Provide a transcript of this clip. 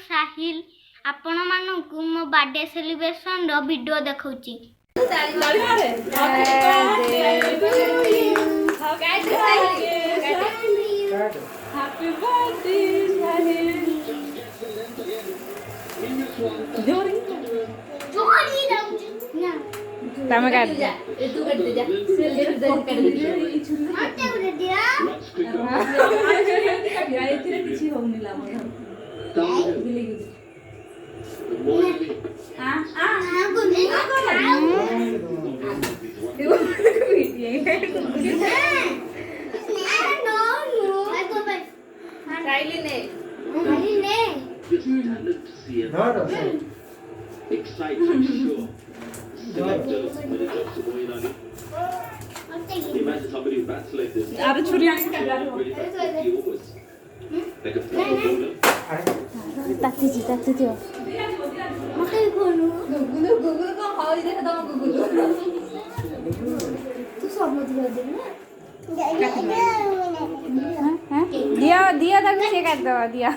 साहिल आपण मानकु मो birthday celebration रो video देखौची। Happy birthday साहिल। जोरी ना तमे काट दे तू काट दे जा सेलिब्रेट काट दे मते उड़े दिया गायत्री किछि होउनी ला मोर बिली हां हां गुनी Excited, sure. Selectors, when it comes to going on it. Imagine somebody who bats like this. आरो छुरी आके Really bats like yours. Like a proper bowler. ताती दियो मते कोनु गुगुल को हाउ दे दम गुगुल तू सब दियो दे ना दिया दिया तक से काट दो दिया